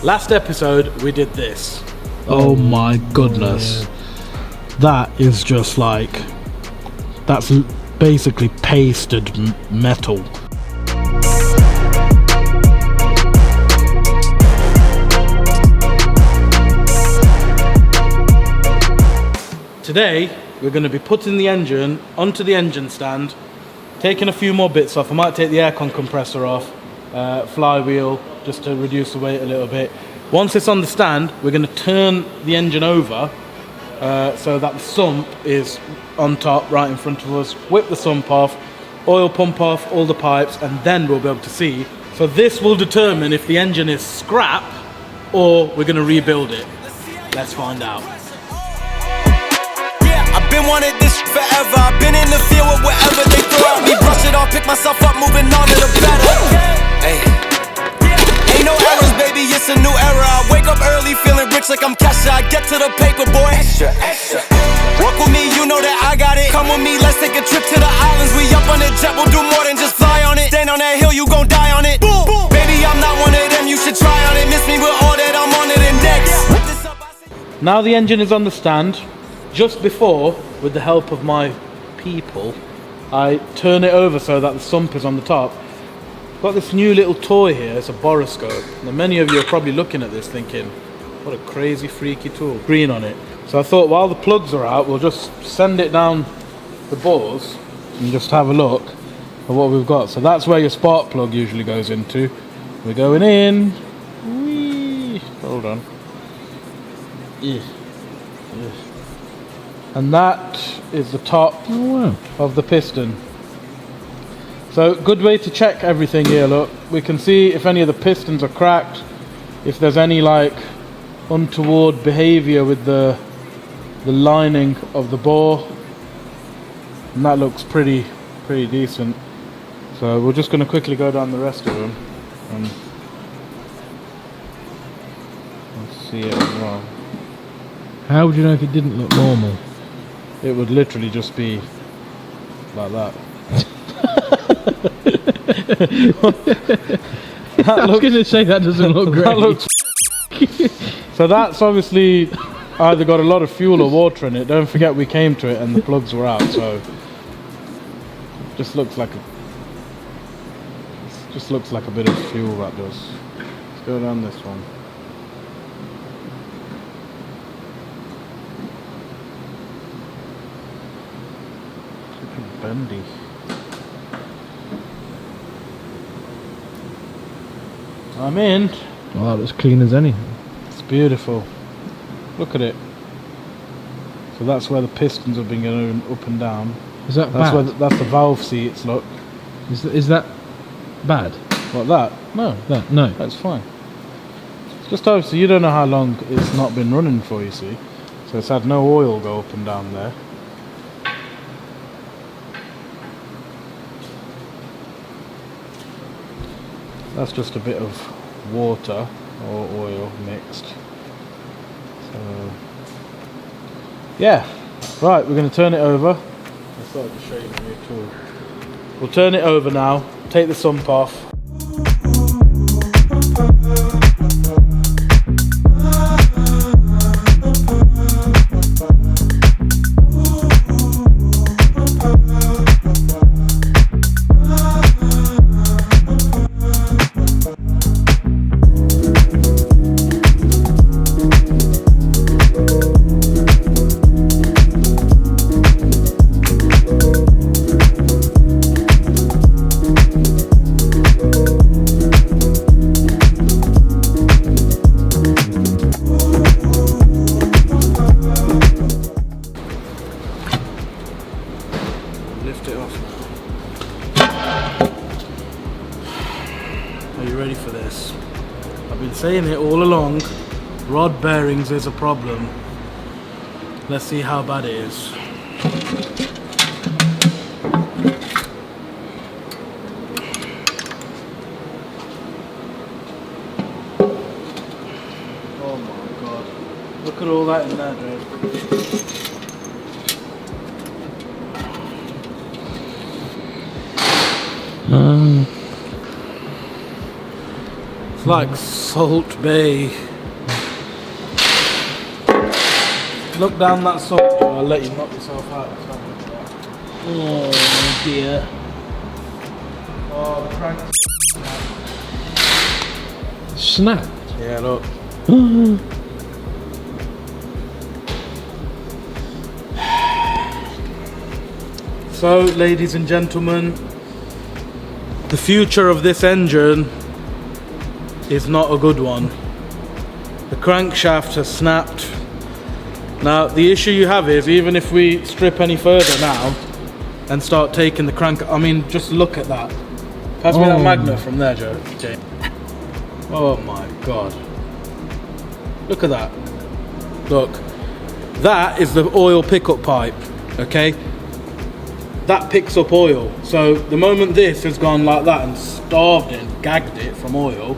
Last episode we did this. Oh my goodness. That is just like, that's basically pasted metal. Today we're going to be putting the engine onto the engine stand, taking a few more bits off. I might take the aircon compressor off, flywheel, just to reduce the weight a little bit. Once it's on the stand, we're going to turn the engine over so that the sump is on top right in front of us. Whip the sump off, oil pump off all the pipes, and then we'll be able to see. So this will determine if the engine is scrap or we're going to rebuild it. Let's find out. I've been wanting this forever. I've been in the field with whatever they throw at me. Brush it off, pick myself up, moving on to the better. Hey. Ain't no errors, baby, it's a new era. I wake up early, feeling rich like I'm Kesha. I get to the paper, boy. Extra, extra. Walk with me, you know that I got it. Come with me, let's take a trip to the islands. We up on the jet, we'll do more than just fly on it. Stand on that hill, you gon' die on it. Boom, boom. Baby, I'm not one of them, you should try on it. Miss me with all that, I'm on it and next. Now the engine is on the stand. Just before, with the help of my people, I turn it over so that the sump is on the top. Got this new little toy here, it's a boroscope. Now many of you are probably looking at this thinking, what a crazy freaky tool. Green on it. So I thought while the plugs are out, we'll just send it down the bores and just have a look at what we've got. So that's where your spark plug usually goes into. We're going in. Whee! Hold on. Yeah. Yeah. And that is the top of the piston. So good way to check everything here, look. We can see if any of the pistons are cracked, if there's any like untoward behavior with the lining of the bore. And that looks pretty decent. So we're just going to quickly go down the rest of them and see it as well. How would you know if it didn't look normal? It would literally just be like that. I was going to say that doesn't look great. That looks so that's obviously either got a lot of fuel or water in it. Don't forget we came to it and the plugs were out, so it just looks like a bit of fuel, that does. Let's go down this one. Bendy. I'm in. Well, that looks clean as any. It's beautiful. Look at it. So that's where the pistons have been going up and down. Is that that's bad? Where that's the valve seats. Look. Is that bad? What, that? No. That no. That's fine. It's just obviously you don't know how long it's not been running for. You see, so it's had no oil go up and down there. That's just a bit of water or oil mixed. So, yeah. Right, we're going to turn it over. I thought I'd just show you my new tool. We'll turn it over now, take the sump off. Lift it off now. Are you ready for this? I've been saying it all along. Rod bearings is a problem. Let's see how bad it is. Oh my god. Look at all that in there, dude. It's like Salt Bay. Look down that salt, I'll let you knock yourself out. Oh dear. Oh, the crank. Snapped. Yeah, look. So, ladies and gentlemen, the future of this engine is not a good one. The crankshaft has snapped. Now, the issue you have is, even if we strip any further now and start taking the crank, I mean, just look at that. Pass me that magnet from there, Joe. Jane. Oh my God. Look at that. Look. That is the oil pickup pipe, okay? That picks up oil. So the moment this has gone like that and starved it, gagged it from oil,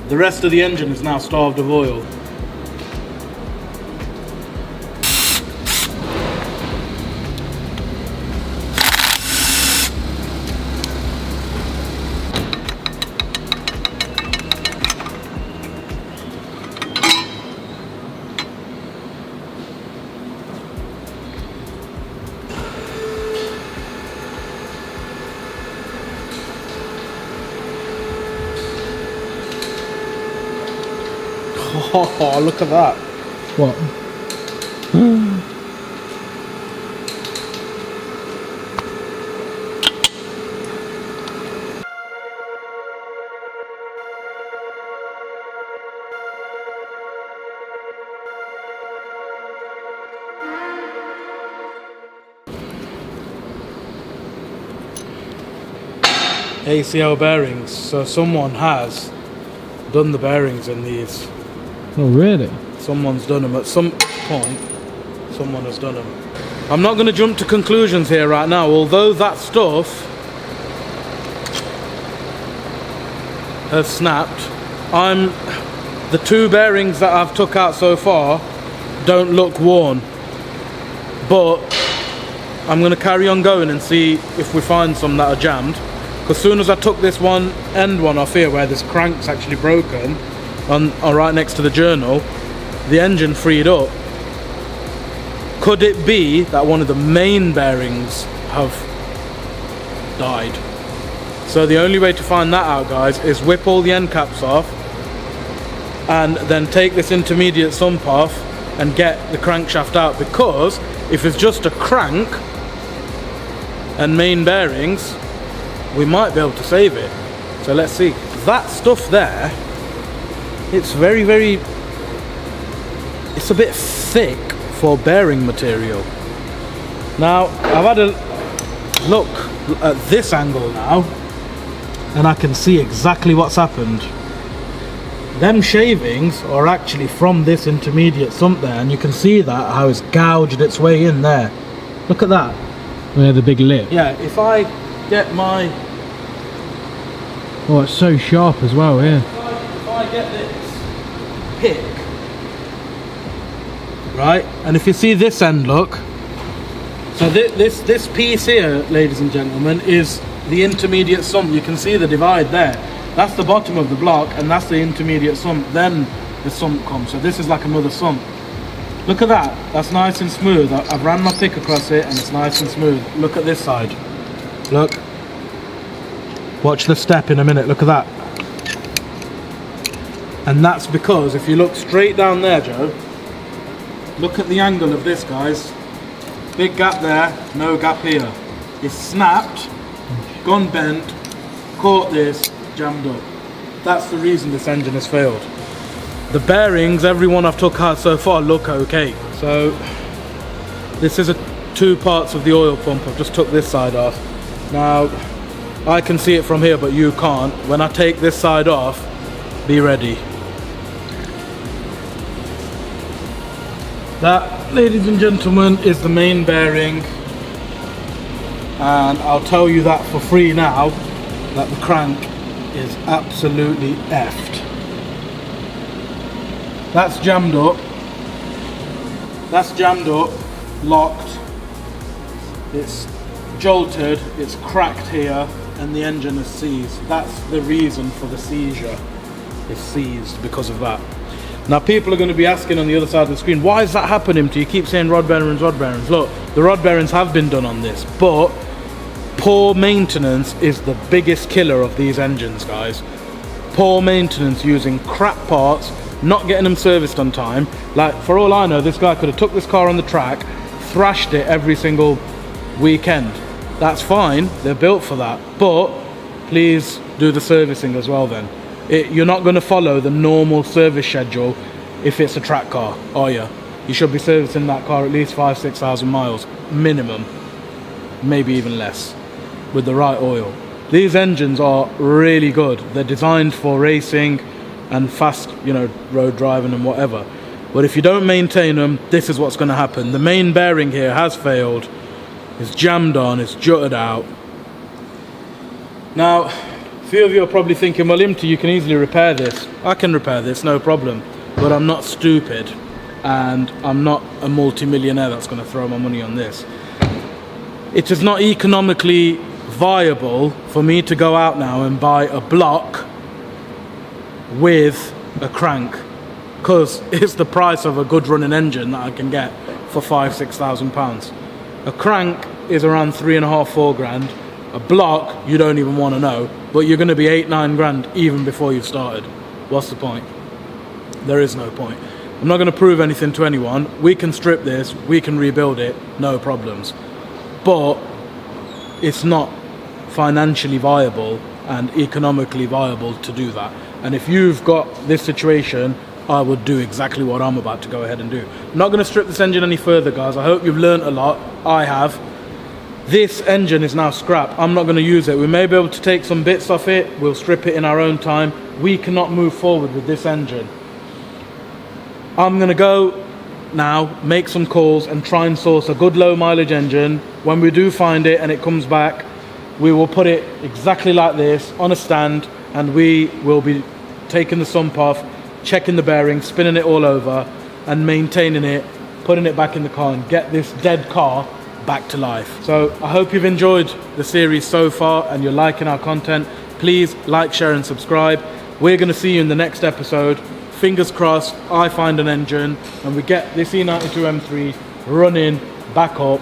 the rest of the engine is now starved of oil. Oh, look at that. What? ACL bearings. So someone has done the bearings in these. Oh really? Someone's done them at some point. Someone has done them. I'm not going to jump to conclusions here right now, although that stuff has snapped. The two bearings that I've took out so far don't look worn, but I'm going to carry on going and see if we find some that are jammed. Because as soon as I took this one off here where this crank's actually broken, on right next to the journal, the engine freed up. Could it be that one of the main bearings have died? So the only way to find that out, guys, is whip all the end caps off and then take this intermediate sump off and get the crankshaft out, because if it's just a crank and main bearings, we might be able to save it. So let's see. That stuff there, it's very, it's a bit thick for bearing material. Now, I've had a look at this angle now, and I can see exactly what's happened. Them shavings are actually from this intermediate sump there, and you can see that, how it's gouged its way in there. Look at that. Yeah, the big lip. Yeah, if I get my... Oh, it's so sharp as well, yeah. If I get this pick, right, and if you see this end, look, so this piece here, ladies and gentlemen, is the intermediate sump. You can see the divide there. That's the bottom of the block, and that's the intermediate sump. Then the sump comes. So this is like another sump. Look at that. That's nice and smooth. I've ran my pick across it, and it's nice and smooth. Look at this side. Look. Watch the step in a minute. Look at that. And that's because if you look straight down there, Joe, look at the angle of this, guys. Big gap there, no gap here. It's snapped, gone bent, caught this, jammed up. That's the reason this engine has failed. The bearings, every one I've took out so far, look okay. So this is two parts of the oil pump. I've just took this side off. Now I can see it from here, but you can't. When I take this side off, be ready. That, ladies and gentlemen, is the main bearing, and I'll tell you that for free now, that the crank is absolutely effed. That's jammed up. That's jammed up, locked. It's jolted, it's cracked here, and the engine has seized. That's the reason for the seizure. is seized because of that. Now people are going to be asking on the other side of the screen, why is that happening to you? You keep saying rod bearings, rod bearings. Look, the rod bearings have been done on this, but poor maintenance is the biggest killer of these engines, guys. Poor maintenance, using crap parts, not getting them serviced on time. Like, for all I know, this guy could have took this car on the track, thrashed it every single weekend. That's fine, they're built for that, but please do the servicing as well then. You're not going to follow the normal service schedule if it's a track car, are you? You should be servicing that car at least 5,000-6,000 miles minimum, maybe even less, with the right oil. These engines are really good. They're designed for racing and fast, you know, road driving and whatever. But if you don't maintain them, this is what's going to happen. The main bearing here has failed. It's jammed on, it's jutted out. Now, a few of you are probably thinking, well, Imti, you can easily repair this. I can repair this, no problem. But I'm not stupid, and I'm not a multi-millionaire that's going to throw my money on this. It is not economically viable for me to go out now and buy a block with a crank, because it's the price of a good running engine that I can get for £5,000-6,000. A crank is around 3.5-4 grand. A block, you don't even want to know, but you're going to be 8-9 grand even before you've started. What's the point? There is no point. I'm not going to prove anything to anyone. We can strip this, we can rebuild it, no problems. But it's not financially viable and economically viable to do that. And if you've got this situation, I would do exactly what I'm about to go ahead and do. I'm not going to strip this engine any further, guys. I hope you've learned a lot. I have. This engine is now scrap. I'm not going to use it. We may be able to take some bits off it. We'll strip it in our own time. We cannot move forward with this engine. I'm going to go now, make some calls and try and source a good low mileage engine. When we do find it and it comes back, we will put it exactly like this on a stand, and we will be taking the sump off, checking the bearings, spinning it all over and maintaining it, putting it back in the car and get this dead car back to life. So I hope you've enjoyed the series so far and you're liking our content. Please like, share and subscribe. We're going to see you in the next episode. Fingers crossed I find an engine and we get this E92 M3 running back up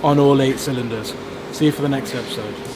on all 8 cylinders. See you for the next episode.